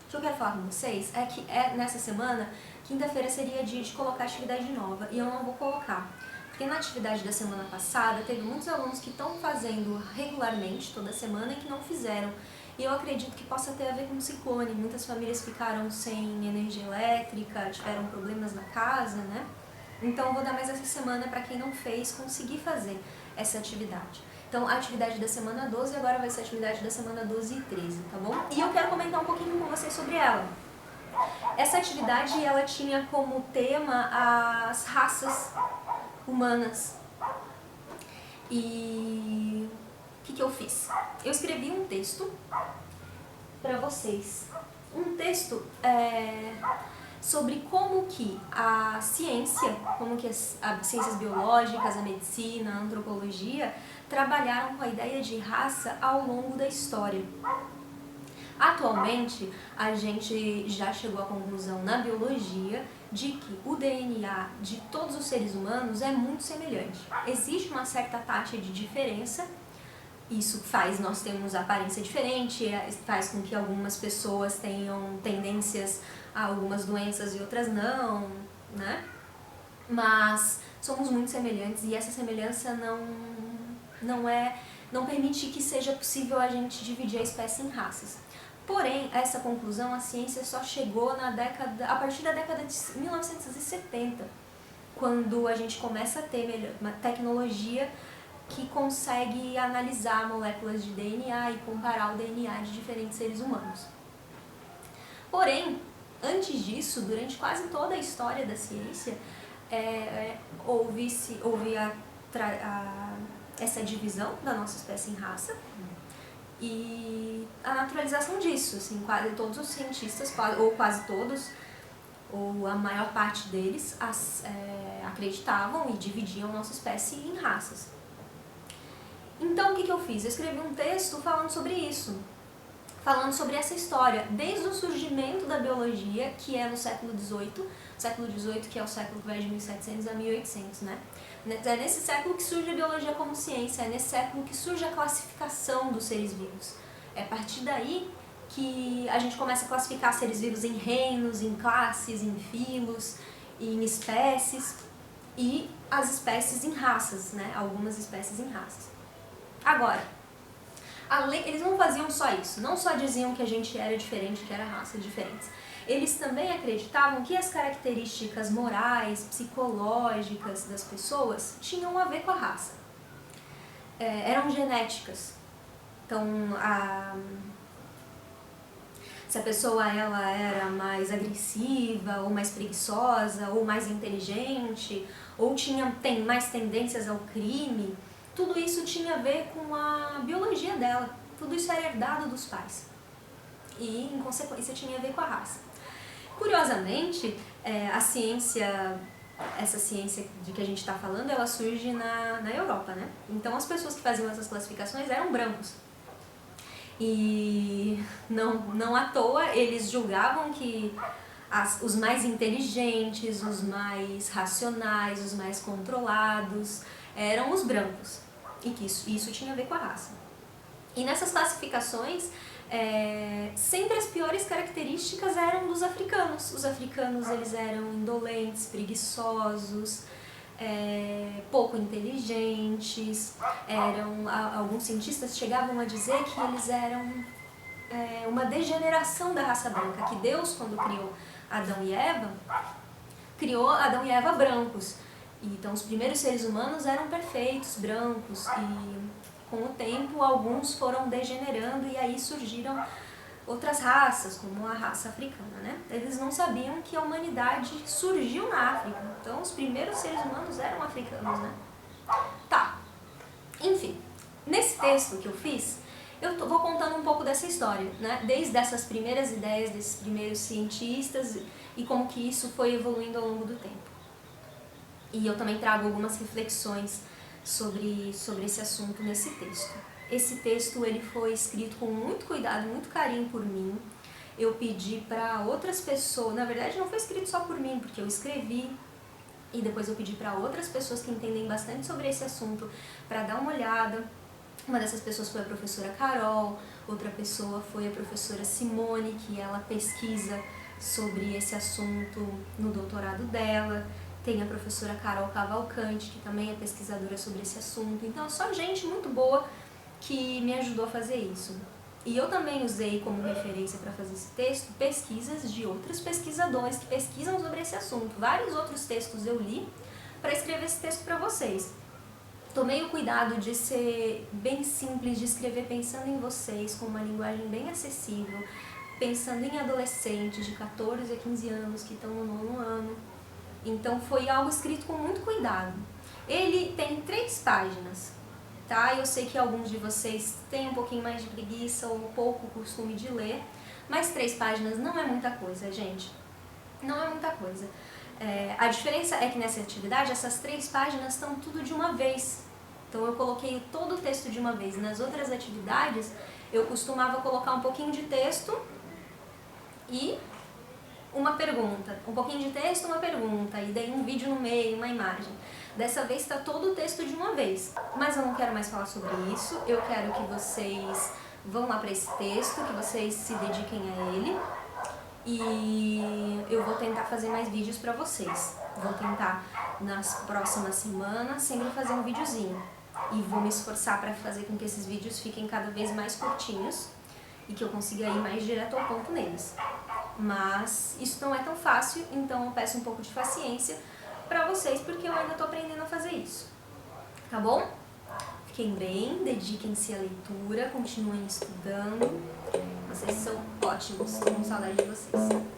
O que eu quero falar com vocês é que nessa semana, quinta-feira seria dia de colocar atividade nova e eu não vou colocar. Porque na atividade da semana passada, teve muitos alunos que estão fazendo regularmente, toda semana, e que não fizeram. E eu acredito que possa ter a ver com o ciclone. Muitas famílias ficaram sem energia elétrica, tiveram problemas na casa, né? Então eu vou dar mais essa semana para quem não fez conseguir fazer essa atividade. Então a atividade da semana 12 agora vai ser a atividade da semana 12 e 13, tá bom? E eu quero comentar um pouquinho com vocês sobre ela. Essa atividade ela tinha como tema as raças humanas. E o que eu fiz? Eu escrevi um texto para vocês. Um texto sobre como que a ciência, como que as ciências biológicas, a medicina, a antropologia trabalharam com a ideia de raça ao longo da história. Atualmente, a gente já chegou à conclusão na biologia de que o DNA de todos os seres humanos é muito semelhante. Existe uma certa taxa de diferença, isso faz nós termos aparência diferente, faz com que algumas pessoas tenham tendências a algumas doenças e outras não, né? Mas somos muito semelhantes e essa semelhança não permite que seja possível a gente dividir a espécie em raças. Porém, a essa conclusão a ciência só chegou a partir da década de 1970, quando a gente começa a ter uma tecnologia que consegue analisar moléculas de DNA e comparar o DNA de diferentes seres humanos. Porém, antes disso, durante quase toda a história da ciência, houve essa divisão da nossa espécie em raça e a naturalização disso, assim, quase todos os cientistas, ou quase todos, ou a maior parte deles, acreditavam e dividiam nossa espécie em raças. Então, o que eu fiz? Eu escrevi um texto falando sobre isso, falando sobre essa história, desde o surgimento da biologia, que é no século XVIII, que é o século que vai de 1700 a 1800, né? É nesse século que surge a biologia como ciência, é nesse século que surge a classificação dos seres vivos. É a partir daí que a gente começa a classificar seres vivos em reinos, em classes, em filos, em espécies e as espécies em raças, né? Algumas espécies em raças. Agora, eles não faziam só isso, não só diziam que a gente era diferente, que era raças diferentes. Eles também acreditavam que as características morais, psicológicas das pessoas tinham a ver com a raça. Eram genéticas. Então, se a pessoa ela era mais agressiva, ou mais preguiçosa, ou mais inteligente, ou tem mais tendências ao crime, tudo isso tinha a ver com a biologia dela. Tudo isso era herdado dos pais. E, em consequência, tinha a ver com a raça. Curiosamente, essa ciência de que a gente está falando, ela surge na Europa, né? Então, as pessoas que faziam essas classificações eram brancos. E não à toa eles julgavam que os mais inteligentes, os mais racionais, os mais controlados eram os brancos. E que isso tinha a ver com a raça. E nessas classificações, sempre as piores características eram dos africanos. Os africanos eles eram indolentes, preguiçosos, pouco inteligentes. Alguns cientistas chegavam a dizer que eles eram uma degeneração da raça branca, que Deus, quando criou Adão e Eva, criou Adão e Eva brancos. Então os primeiros seres humanos eram perfeitos, brancos, e com o tempo alguns foram degenerando e aí surgiram outras raças, como a raça africana, né? Eles não sabiam que a humanidade surgiu na África, então os primeiros seres humanos eram africanos, né? Tá, enfim, nesse texto que eu fiz, eu vou contando um pouco dessa história, né? Desde essas primeiras ideias desses primeiros cientistas e como que isso foi evoluindo ao longo do tempo. E eu também trago algumas reflexões sobre esse assunto nesse texto. Esse texto ele foi escrito com muito cuidado, muito carinho por mim. Eu pedi para outras pessoas, na verdade não foi escrito só por mim, porque eu escrevi e depois eu pedi para outras pessoas que entendem bastante sobre esse assunto para dar uma olhada Uma dessas pessoas foi a professora Carol, outra pessoa foi a professora Simone, que ela pesquisa sobre esse assunto no doutorado dela. Tem a professora Carol Cavalcante, que também é pesquisadora sobre esse assunto. Então é só gente muito boa que me ajudou a fazer isso. E eu também usei como referência para fazer esse texto pesquisas de outros pesquisadores que pesquisam sobre esse assunto. Vários outros textos eu li para escrever esse texto para vocês. Tomei o cuidado de ser bem simples, de escrever pensando em vocês, com uma linguagem bem acessível, pensando em adolescentes de 14 a 15 anos que estão no 9º ano. Então foi algo escrito com muito cuidado. Ele tem 3 páginas. Tá? Eu sei que alguns de vocês têm um pouquinho mais de preguiça ou pouco costume de ler, mas 3 páginas não é muita coisa, gente. Não é muita coisa. A diferença é que nessa atividade, essas 3 páginas estão tudo de uma vez. Então eu coloquei todo o texto de uma vez. Nas outras atividades, eu costumava colocar um pouquinho de texto e uma pergunta. Um pouquinho de texto, uma pergunta, e daí um vídeo no meio, uma imagem. Dessa vez está todo o texto de uma vez, mas eu não quero mais falar sobre isso, eu quero que vocês vão lá para esse texto, que vocês se dediquem a ele, e eu vou tentar fazer mais vídeos para vocês. Vou tentar nas próximas semanas sempre fazer um videozinho, e vou me esforçar para fazer com que esses vídeos fiquem cada vez mais curtinhos e que eu consiga ir mais direto ao ponto neles. Mas isso não é tão fácil, então eu peço um pouco de paciência pra vocês, porque eu ainda tô aprendendo a fazer isso. Tá bom? Fiquem bem, dediquem-se à leitura, continuem estudando. Vocês são ótimos, tô com saudade de vocês.